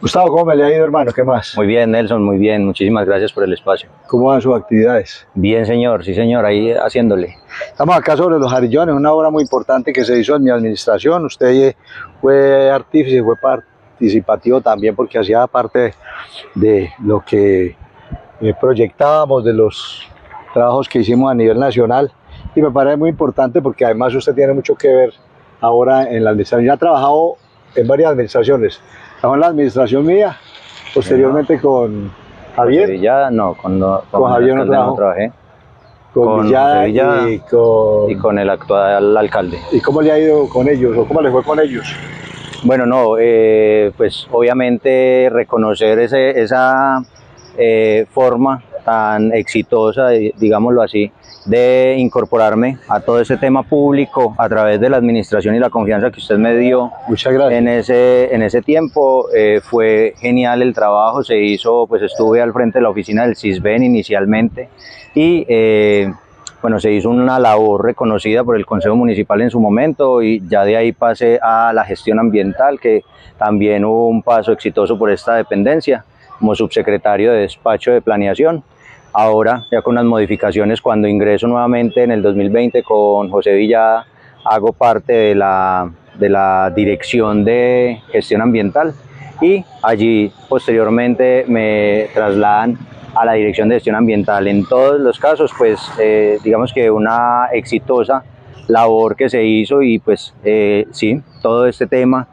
Gustavo, ¿cómo me le ha ido, hermano? ¿Qué más? Muy bien, Nelson, muy bien. Muchísimas gracias por el espacio. ¿Cómo van sus actividades? Bien, señor, sí, señor, ahí haciéndole. Estamos acá sobre Los Jarillones, una obra muy importante que se hizo en mi administración. Usted fue artífice, fue participativo también porque hacía parte de lo que proyectábamos, de los trabajos que hicimos a nivel nacional. Y me parece muy importante porque además usted tiene mucho que ver ahora en la administración. Ya ha trabajado en varias administraciones. Trabajó en la administración mía, posteriormente con Javier. Villada, no, con Javier no trabajó. no trabajé. Con Villada y con el actual alcalde. ¿Y cómo le ha ido con ellos o cómo le fue con ellos? Bueno, no, pues obviamente reconocer esa forma tan exitosa, digámoslo así, de incorporarme a todo ese tema público a través de la administración y la confianza que usted me dio. Muchas gracias. En ese tiempo. Fue genial el trabajo, se hizo, pues estuve al frente de la oficina del CISBEN inicialmente y bueno, se hizo una labor reconocida por el Consejo Municipal en su momento y ya de ahí pasé a la gestión ambiental, que también hubo un paso exitoso por esta dependencia como subsecretario de despacho de planeación. Ahora, ya con las modificaciones, cuando ingreso nuevamente en el 2020 con José Villada, hago parte de la dirección de gestión ambiental y allí posteriormente me trasladan a la dirección de gestión ambiental. En todos los casos, pues digamos que una exitosa labor que se hizo y pues sí, todo este tema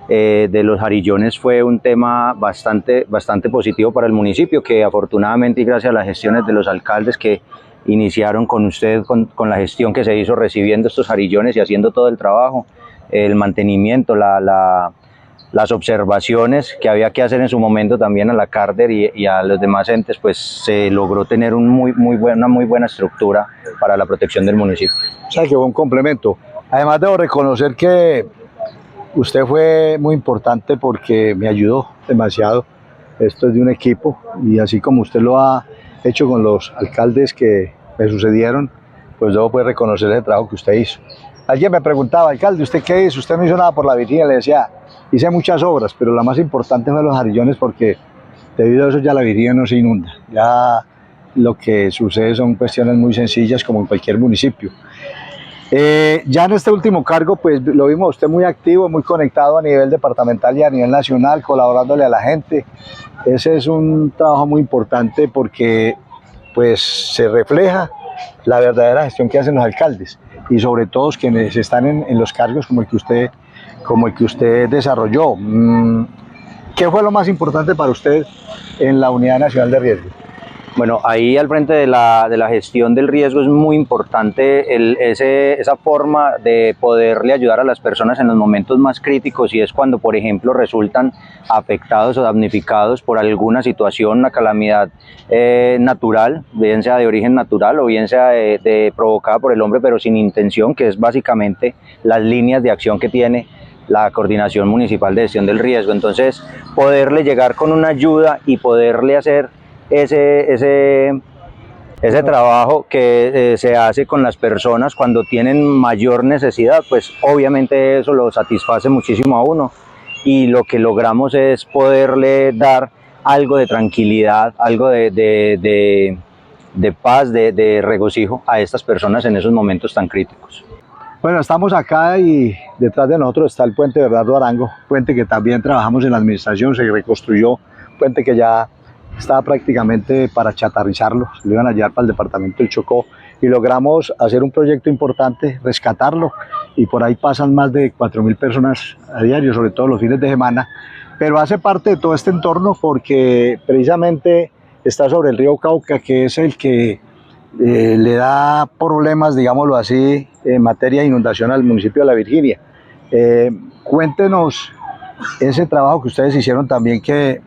de los Jarillones fue un tema bastante positivo para el municipio, que afortunadamente y gracias a las gestiones de los alcaldes que iniciaron con usted, con la gestión que se hizo recibiendo estos Jarillones y haciendo todo el trabajo, el mantenimiento, las observaciones que había que hacer en su momento también a la Carder y a los demás entes, pues se logró tener una muy buena estructura para la protección del municipio. O sea, que fue un complemento. Además debo reconocer que usted fue muy importante porque me ayudó demasiado. Esto es de un equipo y así como usted lo ha hecho con los alcaldes que me sucedieron, pues debo poder reconocer el trabajo que usted hizo. Alguien me preguntaba, alcalde, ¿usted qué hizo? Usted no hizo nada por la Virginia. Le decía, hice muchas obras, pero la más importante fue los Jarillones porque debido a eso ya la Virginia no se inunda. Ya lo que sucede son cuestiones muy sencillas como en cualquier municipio. Ya en este último cargo, pues lo vimos a usted muy activo, muy conectado a nivel departamental y a nivel nacional, colaborándole a la gente. Ese es un trabajo muy importante porque pues se refleja la verdadera gestión que hacen los alcaldes y sobre todo quienes están en los cargos como el que usted desarrolló. ¿Qué fue lo más importante para usted en la Unidad Nacional de Riesgo? Bueno, ahí al frente de la gestión del riesgo es muy importante esa forma de poderle ayudar a las personas en los momentos más críticos, y es cuando, por ejemplo, resultan afectados o damnificados por alguna situación, una calamidad natural, bien sea de origen natural o bien sea provocada por el hombre pero sin intención, que es básicamente las líneas de acción que tiene la Coordinación Municipal de Gestión del Riesgo. Entonces, poderle llegar con una ayuda y poderle hacer ese trabajo que se hace con las personas cuando tienen mayor necesidad, pues obviamente eso lo satisface muchísimo a uno, y lo que logramos es poderle dar algo de tranquilidad, algo de paz, de regocijo a estas personas en esos momentos tan críticos. Bueno, estamos acá y detrás de nosotros está el puente Bernardo Arango, puente que también trabajamos en la administración, se reconstruyó, puente que ya estaba prácticamente para chatarrizarlo, se lo iban a llevar para el departamento del Chocó y logramos hacer un proyecto importante, rescatarlo, y por ahí pasan más de 4.000 personas a diario, sobre todo los fines de semana, pero hace parte de todo este entorno porque precisamente está sobre el río Cauca, que es el que le da problemas, digámoslo así, en materia de inundación al municipio de La Virginia. Cuéntenos ese trabajo que ustedes hicieron también, que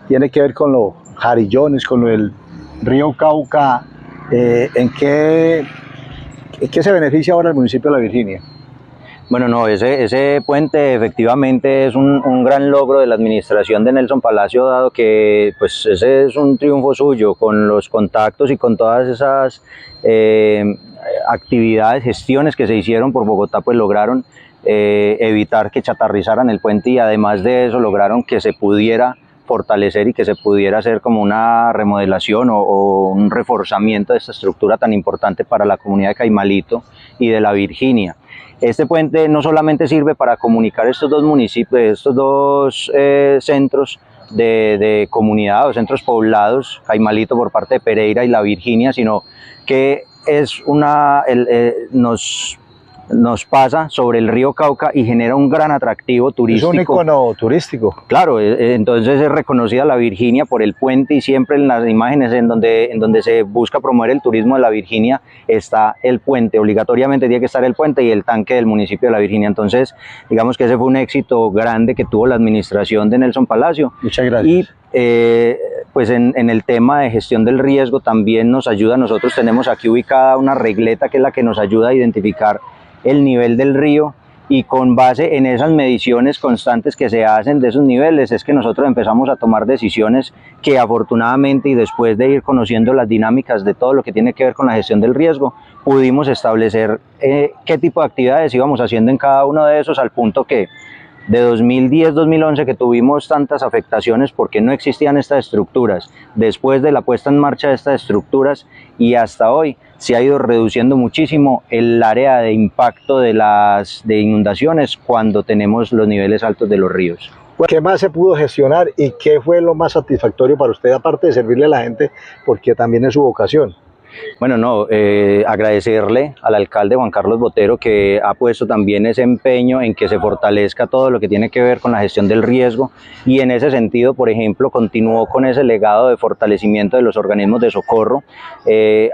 tiene que ver con los Jarillones, con el río Cauca. ¿En qué se beneficia ahora el municipio de La Virginia? Bueno, no, ese puente efectivamente es un gran logro de la administración de Nelson Palacio, dado que pues ese es un triunfo suyo, con los contactos y con todas esas actividades, gestiones que se hicieron por Bogotá, pues lograron evitar que chatarrizaran el puente, y además de eso lograron que se pudiera fortalecer y que se pudiera hacer como una remodelación o un reforzamiento de esta estructura tan importante para la comunidad de Caimalito y de la Virginia. Este puente no solamente sirve para comunicar estos dos municipios, estos dos centros de comunidad o centros poblados, Caimalito por parte de Pereira y la Virginia, sino que es nos pasa sobre el río Cauca y genera un gran atractivo turístico. Es un icono turístico. Claro, entonces es reconocida la Virginia por el puente, y siempre en las imágenes en donde se busca promover el turismo de la Virginia está el puente. Obligatoriamente tiene que estar el puente y el tanque del municipio de la Virginia. Entonces, digamos que ese fue un éxito grande que tuvo la administración de Nelson Palacio. Muchas gracias. Y pues en el tema de gestión del riesgo también nos ayuda. Nosotros tenemos aquí ubicada una regleta que es la que nos ayuda a identificar el nivel del río, y con base en esas mediciones constantes que se hacen de esos niveles es que nosotros empezamos a tomar decisiones que afortunadamente, y después de ir conociendo las dinámicas de todo lo que tiene que ver con la gestión del riesgo, pudimos establecer qué tipo de actividades íbamos haciendo en cada uno de esos, al punto que de 2010-2011 que tuvimos tantas afectaciones porque no existían estas estructuras, después de la puesta en marcha de estas estructuras y hasta hoy se ha ido reduciendo muchísimo el área de impacto de inundaciones cuando tenemos los niveles altos de los ríos. ¿Qué más se pudo gestionar y qué fue lo más satisfactorio para usted, aparte de servirle a la gente, porque también es su vocación? Bueno, no, agradecerle al alcalde Juan Carlos Botero, que ha puesto también ese empeño en que se fortalezca todo lo que tiene que ver con la gestión del riesgo, y en ese sentido, por ejemplo, continuó con ese legado de fortalecimiento de los organismos de socorro,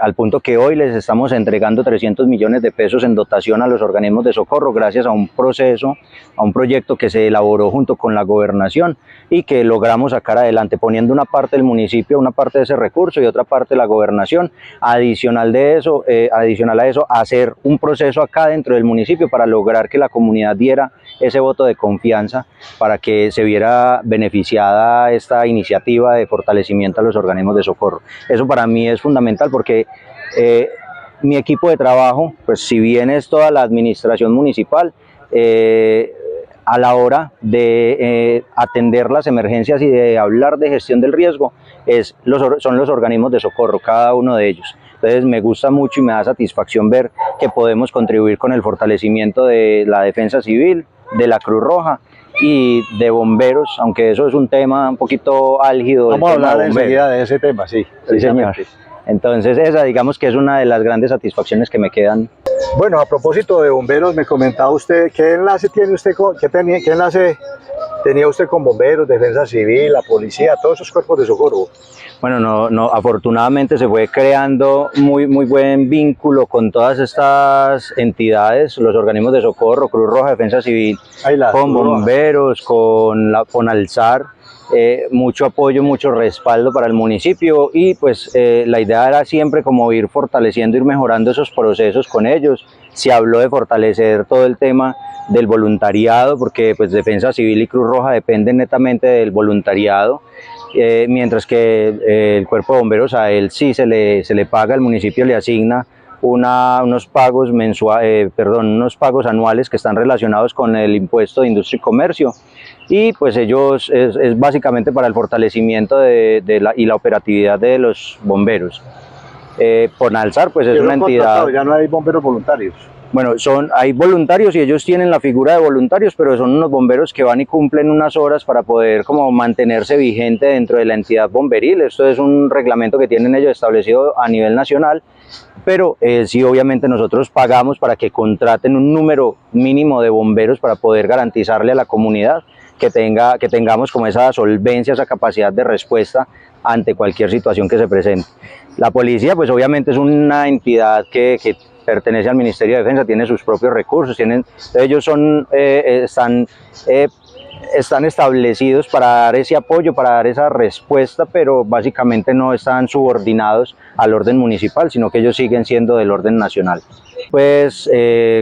al punto que hoy les estamos entregando 300 millones de pesos en dotación a los organismos de socorro, gracias a un proceso, a un proyecto que se elaboró junto con la gobernación y que logramos sacar adelante, poniendo una parte del municipio, una parte de ese recurso y otra parte de la gobernación. Adicional a eso, hacer un proceso acá dentro del municipio para lograr que la comunidad diera ese voto de confianza para que se viera beneficiada esta iniciativa de fortalecimiento a los organismos de socorro. Eso para mí es fundamental porque mi equipo de trabajo, pues si bien es toda la administración municipal, a la hora de atender las emergencias y de hablar de gestión del riesgo, son los organismos de socorro, cada uno de ellos. Entonces me gusta mucho y me da satisfacción ver que podemos contribuir con el fortalecimiento de la defensa civil, de la Cruz Roja y de bomberos, aunque eso es un tema un poquito álgido. Vamos a hablar enseguida de ese tema, sí. Sí, señor. Entonces esa, digamos que es una de las grandes satisfacciones que me quedan. Bueno, a propósito de bomberos, me comentaba usted, ¿qué enlace tiene usted qué enlace tenía usted con bomberos, defensa civil, la policía, todos esos cuerpos de socorro? Bueno, afortunadamente se fue creando muy buen vínculo con todas estas entidades, los organismos de socorro, Cruz Roja, Defensa Civil, con bomberos, con Alzar, mucho apoyo, mucho respaldo para el municipio, y pues la idea era siempre como ir fortaleciendo, ir mejorando esos procesos con ellos. Se habló de fortalecer todo el tema del voluntariado, porque pues Defensa Civil y Cruz Roja dependen netamente del voluntariado. Mientras que el cuerpo de bomberos a él sí se le paga, el municipio le asigna unos pagos unos pagos anuales que están relacionados con el impuesto de industria y comercio, y pues ellos es básicamente para el fortalecimiento y la operatividad de los bomberos. Alzar pues es una entidad. Ya no hay bomberos voluntarios. Bueno, hay voluntarios y ellos tienen la figura de voluntarios, pero son unos bomberos que van y cumplen unas horas para poder como mantenerse vigente dentro de la entidad bomberil. Esto es un reglamento que tienen ellos establecido a nivel nacional, pero sí, obviamente nosotros pagamos para que contraten un número mínimo de bomberos para poder garantizarle a la comunidad que tengamos como esa solvencia, esa capacidad de respuesta ante cualquier situación que se presente. La policía pues obviamente es una entidad que pertenece al Ministerio de Defensa, tiene sus propios recursos, ellos están establecidos para dar ese apoyo, para dar esa respuesta, pero básicamente no están subordinados al orden municipal, sino que ellos siguen siendo del orden nacional. Pues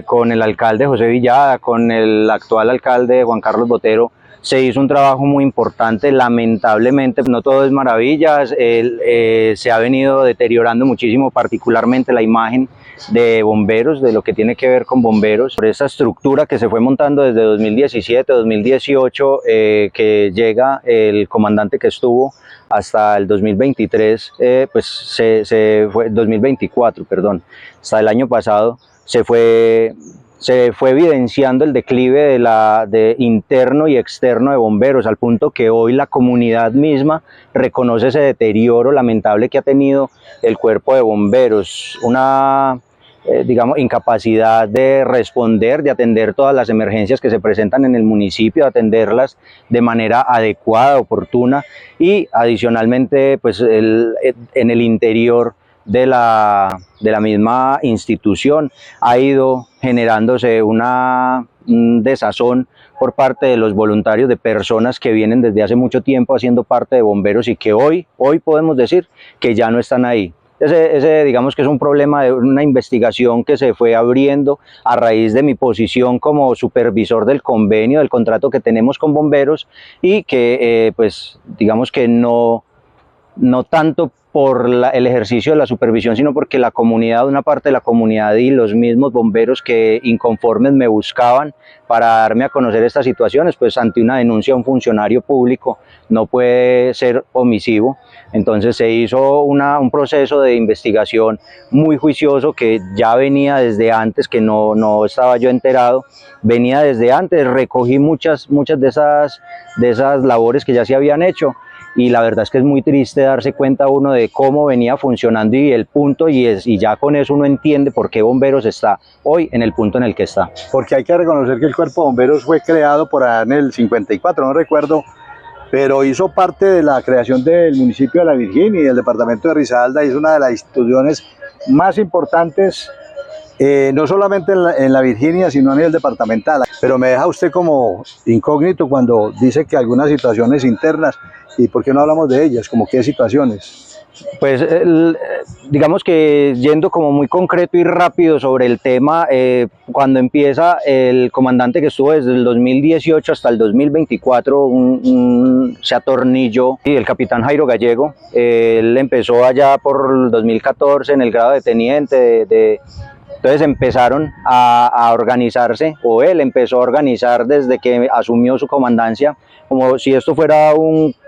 con el alcalde José Villada, con el actual alcalde Juan Carlos Botero, se hizo un trabajo muy importante. Lamentablemente no todo es maravillas, se ha venido deteriorando muchísimo, particularmente la imagen de bomberos, de lo que tiene que ver con bomberos, por esta estructura que se fue montando desde 2017, 2018, que llega el comandante que estuvo hasta el 2023, pues se fue, 2024, perdón, hasta el año pasado, se fue evidenciando el declive de interno y externo de bomberos, al punto que hoy la comunidad misma reconoce ese deterioro lamentable que ha tenido el cuerpo de bomberos, una digamos, incapacidad de responder, de atender todas las emergencias que se presentan en el municipio, de atenderlas de manera adecuada, oportuna, y adicionalmente pues en el interior de la misma institución ha ido generándose un desazón por parte de los voluntarios, de personas que vienen desde hace mucho tiempo haciendo parte de bomberos y que hoy podemos decir que ya no están ahí. Ese digamos que es un problema de una investigación que se fue abriendo a raíz de mi posición como supervisor del convenio, del contrato que tenemos con bomberos, y que pues digamos que no tanto por el ejercicio de la supervisión, sino porque la comunidad, una parte de la comunidad y los mismos bomberos que inconformes me buscaban para darme a conocer estas situaciones, pues ante una denuncia a un funcionario público no puede ser omisivo. Entonces se hizo un proceso de investigación muy juicioso que ya venía desde antes, que no estaba yo enterado, venía desde antes, recogí muchas de esas labores que ya se habían hecho, y la verdad es que es muy triste darse cuenta uno de cómo venía funcionando y el punto, y ya con eso uno entiende por qué Bomberos está hoy en el punto en el que está. Porque hay que reconocer que el Cuerpo de Bomberos fue creado por allá en el 54, no recuerdo, pero hizo parte de la creación del municipio de La Virginia y del departamento de Risaralda, y es una de las instituciones más importantes, no solamente en la Virginia, sino a nivel departamental. Pero me deja usted como incógnito cuando dice que algunas situaciones internas, ¿y por qué no hablamos de ellas? ¿Como qué situaciones? Pues digamos que yendo como muy concreto y rápido sobre el tema, cuando empieza el comandante que estuvo desde el 2018 hasta el 2024, se atornilló, y el capitán Jairo Gallego, él empezó allá por el 2014 en el grado de teniente, entonces empezaron a organizarse, o él empezó a organizar desde que asumió su comandancia, como si esto fuera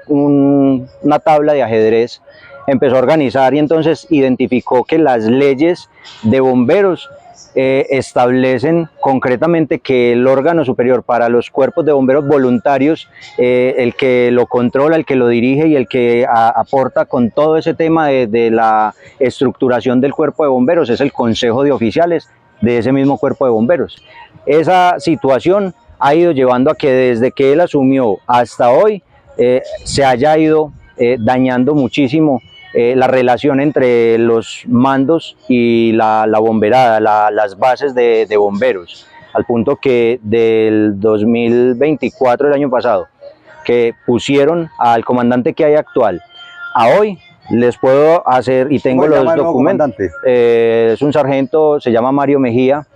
una tabla de ajedrez. Empezó a organizar y entonces identificó que las leyes de bomberos establecen concretamente que el órgano superior para los cuerpos de bomberos voluntarios, el que lo controla, el que lo dirige y el que aporta con todo ese tema de la estructuración del cuerpo de bomberos es el Consejo de Oficiales de ese mismo cuerpo de bomberos. Esa situación ha ido llevando a que desde que él asumió hasta hoy se haya ido dañando muchísimo la relación entre los mandos y la bomberada, las bases de bomberos, al punto que del 2024, el año pasado, que pusieron al comandante que hay actual, a hoy les puedo hacer, y tengo los documentos, es un sargento, se llama Mario Mejía,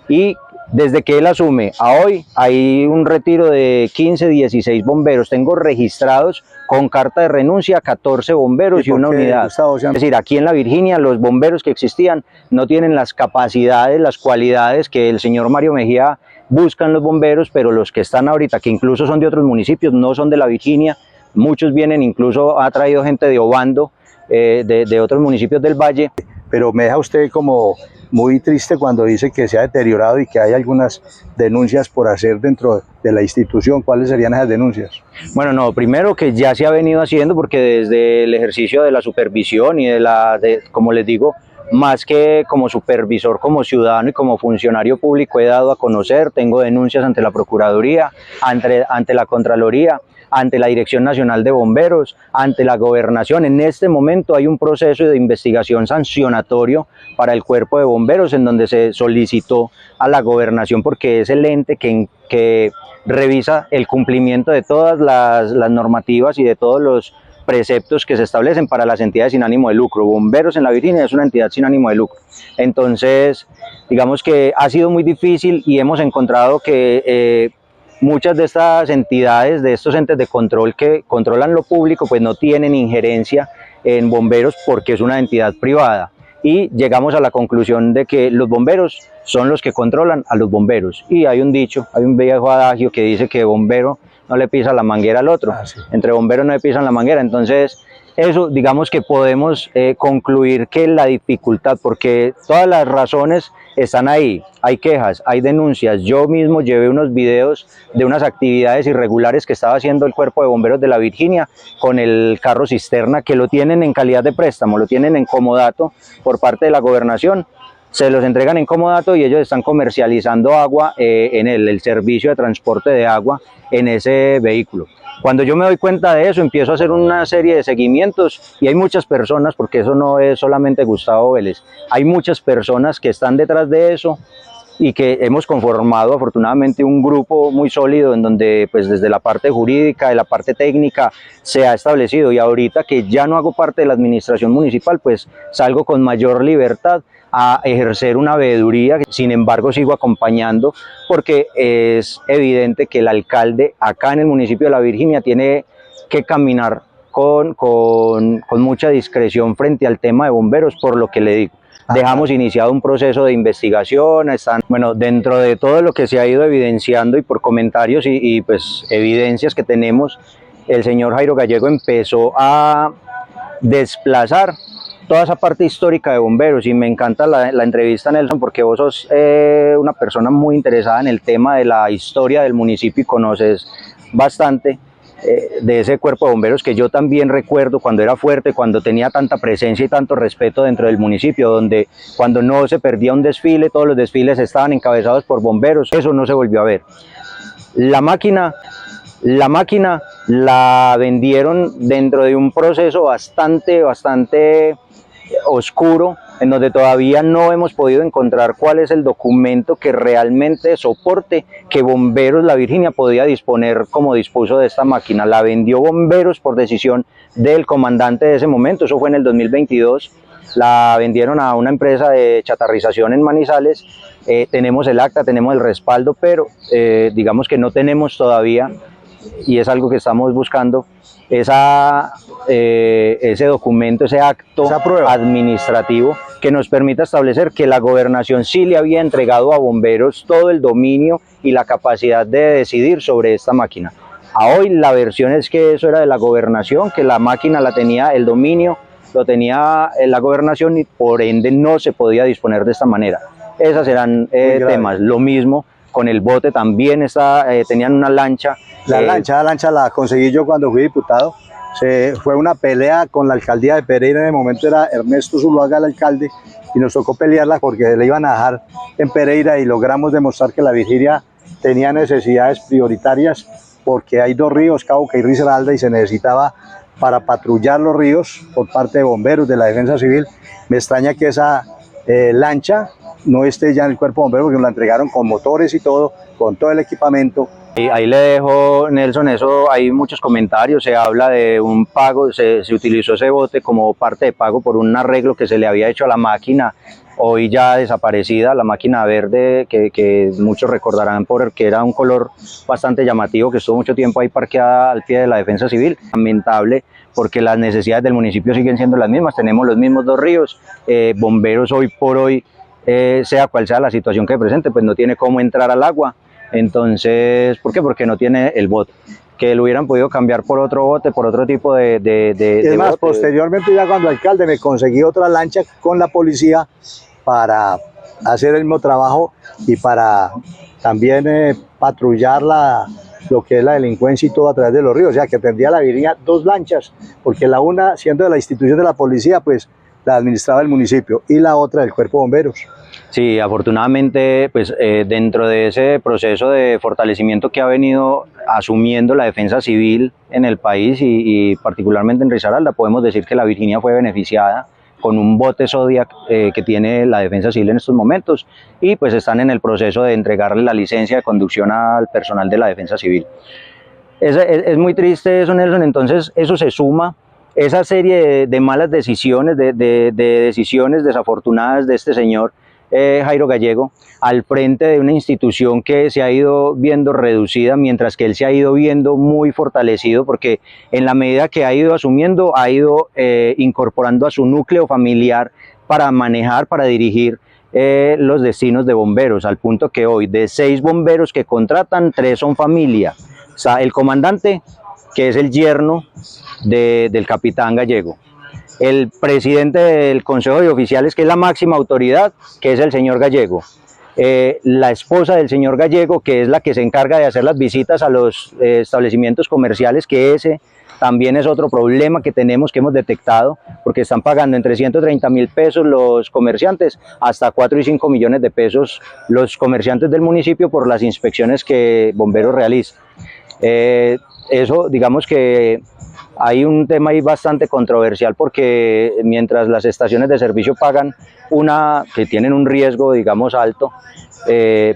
y desde que él asume a hoy hay un retiro de 15, 16 bomberos. Tengo registrados con carta de renuncia 14 bomberos y una unidad. Es decir, aquí en La Virginia los bomberos que existían no tienen las capacidades, las cualidades que el señor Mario Mejía busca en los bomberos, pero los que están ahorita, que incluso son de otros municipios, no son de La Virginia, muchos vienen, incluso ha traído gente de Obando, de otros municipios del Valle. Pero me deja usted como muy triste cuando dice que se ha deteriorado y que hay algunas denuncias por hacer dentro de la institución. ¿Cuáles serían esas denuncias? Bueno, no, primero que ya se ha venido haciendo, porque desde el ejercicio de la supervisión y como les digo, más que como supervisor, como ciudadano y como funcionario público he dado a conocer, tengo denuncias ante la Procuraduría, ante la Contraloría, ante la Dirección Nacional de Bomberos, ante la Gobernación. En este momento hay un proceso de investigación sancionatorio para el Cuerpo de Bomberos, en donde se solicitó a la Gobernación, porque es el ente que revisa el cumplimiento de todas las normativas y de todos los preceptos que se establecen para las entidades sin ánimo de lucro. Bomberos en La Virginia es una entidad sin ánimo de lucro. Entonces, digamos que ha sido muy difícil y hemos encontrado que muchas de estas entidades, de estos entes de control que controlan lo público, pues no tienen injerencia en bomberos porque es una entidad privada. y llegamos a la conclusión de que los bomberos son los que controlan a los bomberos. Y hay un dicho, hay un viejo adagio que dice que bombero no le pisa la manguera al otro, Sí. entre bomberos no le pisan la manguera. Entonces eso, digamos que podemos concluir que la dificultad, porque todas las razones están ahí, hay quejas, hay denuncias. Yo mismo llevé unos videos de unas actividades irregulares que estaba haciendo el Cuerpo de Bomberos de la Virginia con el carro cisterna, que lo tienen en calidad de préstamo, lo tienen en comodato por parte de la gobernación, se los entregan en comodato y ellos están comercializando agua en el servicio de transporte de agua en ese vehículo. Cuando yo me doy cuenta de eso, empiezo a hacer una serie de seguimientos y hay muchas personas, porque eso no es solamente Gustavo Vélez, hay muchas personas que están detrás de eso y que hemos conformado afortunadamente un grupo muy sólido en donde pues desde la parte jurídica, de la parte técnica se ha establecido, y ahorita que ya no hago parte de la administración municipal, pues salgo con mayor libertad a ejercer una veeduría. Sin embargo, sigo acompañando porque es evidente que el alcalde acá en el municipio de La Virginia tiene que caminar con mucha discreción frente al tema de bomberos, por lo que le digo. Dejamos iniciado un proceso de investigación, bueno, dentro de todo lo que se ha ido evidenciando y por comentarios y pues evidencias que tenemos, el señor Jairo Gallego empezó a desplazar toda esa parte histórica de bomberos, y me encanta la entrevista, Nelson, porque vos sos una persona muy interesada en el tema de la historia del municipio y conoces bastante de ese cuerpo de bomberos que yo también recuerdo cuando era fuerte, cuando tenía tanta presencia y tanto respeto dentro del municipio, donde cuando no se perdía un desfile, todos los desfiles estaban encabezados por bomberos. Eso no se volvió a ver. La máquina la vendieron dentro de un proceso bastante oscuro, en donde todavía no hemos podido encontrar cuál es el documento que realmente soporte que Bomberos La Virginia podía disponer como dispuso de esta máquina. La vendió Bomberos por decisión del comandante de ese momento, eso fue en el 2022, la vendieron a una empresa de chatarrización en Manizales. Tenemos el acta, tenemos el respaldo, pero digamos que no tenemos todavía, y es algo que estamos buscando, ese documento, ese acto administrativo que nos permita establecer que la gobernación sí le había entregado a Bomberos todo el dominio y la capacidad de decidir sobre esta máquina. A hoy la versión es que eso era de la gobernación, que la máquina la tenía, el dominio lo tenía la gobernación y por ende no se podía disponer de esta manera. Esas eran temas. Lo mismo con el bote, también tenían una lancha. La lancha la conseguí yo cuando fui diputado. Fue una pelea con la alcaldía de Pereira, en el momento era Ernesto Zuluaga el alcalde, y nos tocó pelearla porque le iban a dejar en Pereira, y logramos demostrar que La Virginia tenía necesidades prioritarias porque hay dos ríos, Cauca y Risaralda, y se necesitaba para patrullar los ríos por parte de bomberos de la Defensa Civil. Me extraña que esa lancha no esté ya en el cuerpo de bomberos, porque nos la entregaron con motores y todo, con todo el equipamiento. Ahí le dejo, Nelson, eso hay muchos comentarios, se habla de un pago, se utilizó ese bote como parte de pago por un arreglo que se le había hecho a la máquina, hoy ya desaparecida, la máquina verde, que muchos recordarán porque era un color bastante llamativo, que estuvo mucho tiempo ahí parqueada al pie de la Defensa Civil. Lamentable, porque las necesidades del municipio siguen siendo las mismas, tenemos los mismos dos ríos. Bomberos hoy por hoy, sea cual sea la situación que presente, pues no tiene cómo entrar al agua. Entonces, ¿por qué? Porque no tiene el bote, que lo hubieran podido cambiar por otro bote, por otro tipo de más, bote. Posteriormente, ya cuando alcalde, me conseguí otra lancha con la policía para hacer el mismo trabajo y para también patrullar lo que es la delincuencia y todo a través de los ríos. O sea, que tendría La Virginia dos lanchas, porque la una, siendo de la institución de la policía, pues la administraba el municipio, y la otra del cuerpo de bomberos. Sí, afortunadamente, pues dentro de ese proceso de fortalecimiento que ha venido asumiendo la defensa civil en el país y particularmente en Risaralda, podemos decir que La Virginia fue beneficiada con un bote Zodiac que tiene la defensa civil en estos momentos, y pues están en el proceso de entregarle la licencia de conducción al personal de la defensa civil. Es muy triste eso, Nelson. Entonces eso se suma, esa serie de malas decisiones, de decisiones desafortunadas de este señor Jairo Gallego, al frente de una institución que se ha ido viendo reducida, mientras que él se ha ido viendo muy fortalecido, porque en la medida que ha ido asumiendo, ha ido incorporando a su núcleo familiar para manejar, para dirigir los destinos de bomberos, al punto que hoy de 6 bomberos que contratan, 3 son familia. O sea, el comandante, que es el yerno del capitán Gallego, el presidente del Consejo de Oficiales, que es la máxima autoridad, que es el señor Gallego, la esposa del señor Gallego, que es la que se encarga de hacer las visitas a los establecimientos comerciales, que ese también es otro problema que tenemos, que hemos detectado, porque están pagando entre 130.000 pesos los comerciantes hasta 4 y 5 millones de pesos los comerciantes del municipio por las inspecciones que bomberos realizan. Eso, digamos que hay un tema ahí bastante controversial, porque mientras las estaciones de servicio pagan que tienen un riesgo, digamos, alto,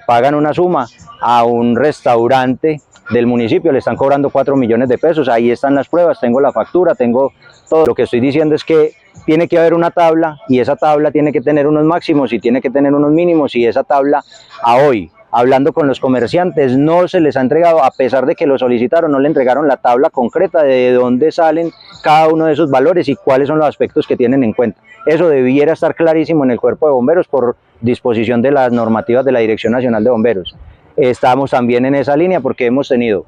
pagan una suma, a un restaurante del municipio le están cobrando 4 millones de pesos. Ahí están las pruebas, tengo la factura, tengo todo. Lo que estoy diciendo es que tiene que haber una tabla, y esa tabla tiene que tener unos máximos y tiene que tener unos mínimos, y esa tabla a hoy, hablando con los comerciantes, no se les ha entregado, a pesar de que lo solicitaron, no le entregaron la tabla concreta de dónde salen cada uno de esos valores y cuáles son los aspectos que tienen en cuenta. Eso debiera estar clarísimo en el Cuerpo de Bomberos por disposición de las normativas de la Dirección Nacional de Bomberos. Estamos también en esa línea porque hemos tenido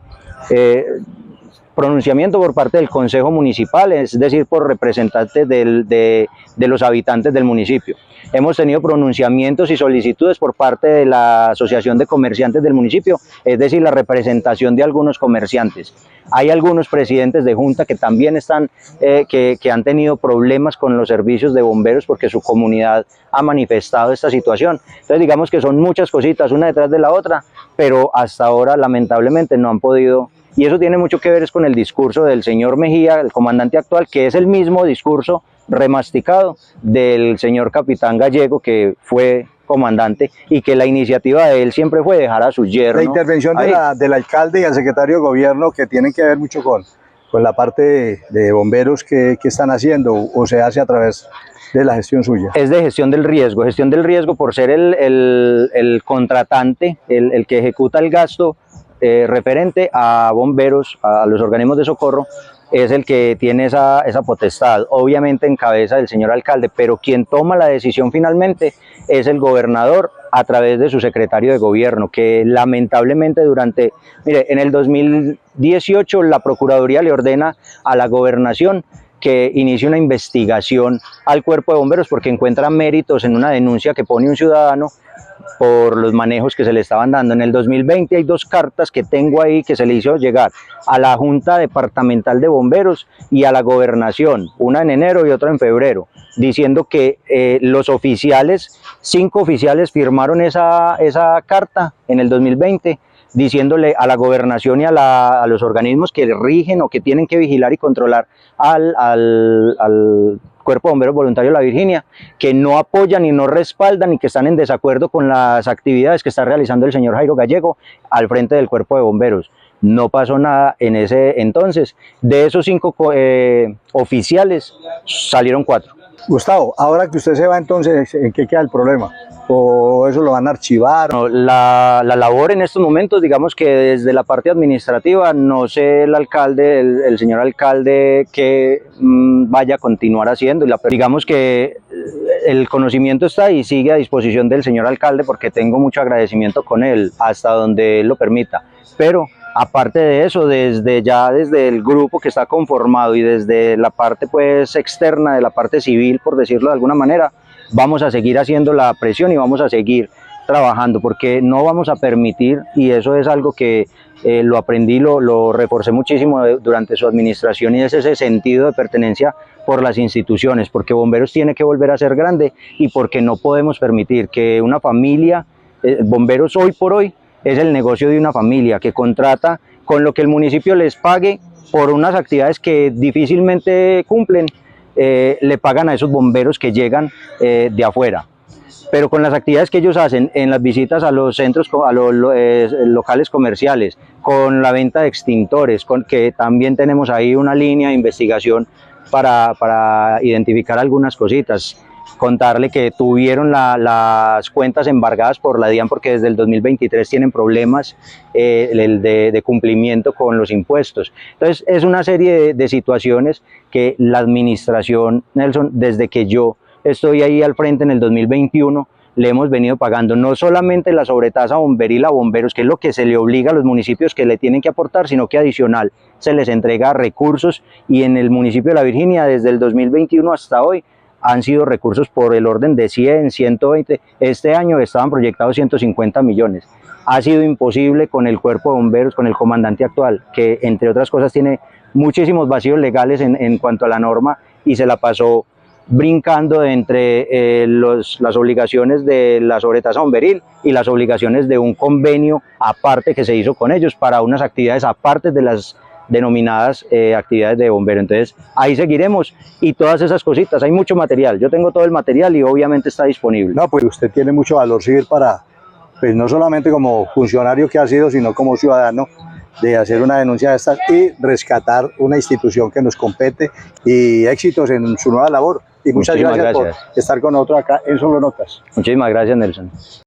pronunciamiento por parte del Consejo Municipal, es decir, por representantes de los habitantes del municipio. Hemos tenido pronunciamientos y solicitudes por parte de la Asociación de Comerciantes del municipio, es decir, la representación de algunos comerciantes. Hay algunos presidentes de junta que también están, que han tenido problemas con los servicios de bomberos porque su comunidad ha manifestado esta situación. Entonces, digamos que son muchas cositas, una detrás de la otra, pero hasta ahora lamentablemente no han podido. Y eso tiene mucho que ver con el discurso del señor Mejía, el comandante actual, que es el mismo discurso remasticado del señor capitán Gallego, que fue comandante, y que la iniciativa de él siempre fue dejar a su yerno. La intervención del alcalde y el secretario de gobierno, que tienen que ver mucho con la parte de bomberos que están haciendo, o se hace a través de la gestión suya. Es de gestión del riesgo por ser el contratante, el que ejecuta el gasto referente a bomberos, a los organismos de socorro, es el que tiene esa potestad, obviamente en cabeza del señor alcalde, pero quien toma la decisión finalmente es el gobernador a través de su secretario de gobierno, que lamentablemente mire, en el 2018 la Procuraduría le ordena a la gobernación que inicie una investigación al Cuerpo de Bomberos porque encuentra méritos en una denuncia que pone un ciudadano por los manejos que se le estaban dando. En el 2020 hay 2 cartas que tengo ahí que se le hizo llegar a la Junta Departamental de Bomberos y a la Gobernación, una en enero y otra en febrero, diciendo que los oficiales, 5 oficiales firmaron esa carta en el 2020, diciéndole a la Gobernación y a los organismos que rigen o que tienen que vigilar y controlar al Cuerpo de Bomberos Voluntarios de la Virginia, que no apoyan y no respaldan y que están en desacuerdo con las actividades que está realizando el señor Jairo Gallego al frente del Cuerpo de Bomberos. No pasó nada en ese entonces. De esos 5 oficiales salieron 4. Gustavo, ahora que usted se va, entonces, ¿en qué queda el problema? ¿O eso lo van a archivar? No, la labor en estos momentos, digamos que desde la parte administrativa, no sé el alcalde, el señor alcalde, que vaya a continuar haciendo. Digamos que el conocimiento está y sigue a disposición del señor alcalde, porque tengo mucho agradecimiento con él, hasta donde él lo permita. Pero aparte de eso, desde el grupo que está conformado y desde la parte pues externa, de la parte civil, por decirlo de alguna manera, vamos a seguir haciendo la presión y vamos a seguir trabajando, porque no vamos a permitir, y eso es algo que lo aprendí, lo reforcé muchísimo durante su administración, y es ese sentido de pertenencia por las instituciones, porque Bomberos tiene que volver a ser grande y porque no podemos permitir que una familia, Bomberos hoy por hoy es el negocio de una familia que contrata con lo que el municipio les pague por unas actividades que difícilmente cumplen. Le pagan a esos bomberos que llegan de afuera, pero con las actividades que ellos hacen en las visitas a los centros, a los locales comerciales, con la venta de extintores, que también tenemos ahí una línea de investigación para identificar algunas cositas. Contarle que tuvieron las cuentas embargadas por la DIAN porque desde el 2023 tienen problemas de cumplimiento con los impuestos. Entonces es una serie de situaciones que la administración, Nelson, desde que yo estoy ahí al frente en el 2021, le hemos venido pagando no solamente la sobretasa bomberil a bomberos, que es lo que se le obliga a los municipios que le tienen que aportar, sino que adicional se les entrega recursos, y en el municipio de La Virginia desde el 2021 hasta hoy han sido recursos por el orden de 100, 120, este año estaban proyectados 150 millones. Ha sido imposible con el cuerpo de bomberos, con el comandante actual, que entre otras cosas tiene muchísimos vacíos legales en cuanto a la norma, y se la pasó brincando entre las obligaciones de la sobretasa bomberil y las obligaciones de un convenio aparte que se hizo con ellos para unas actividades aparte de las denominadas actividades de bombero. Entonces ahí seguiremos, y todas esas cositas, hay mucho material, yo tengo todo el material y obviamente está disponible. No, pues usted tiene mucho valor civil para, pues no solamente como funcionario que ha sido, sino como ciudadano, de hacer una denuncia de estas y rescatar una institución que nos compete, y éxitos en su nueva labor. Y muchas gracias por estar con nosotros acá en Solo Notas. Muchísimas gracias, Nelson.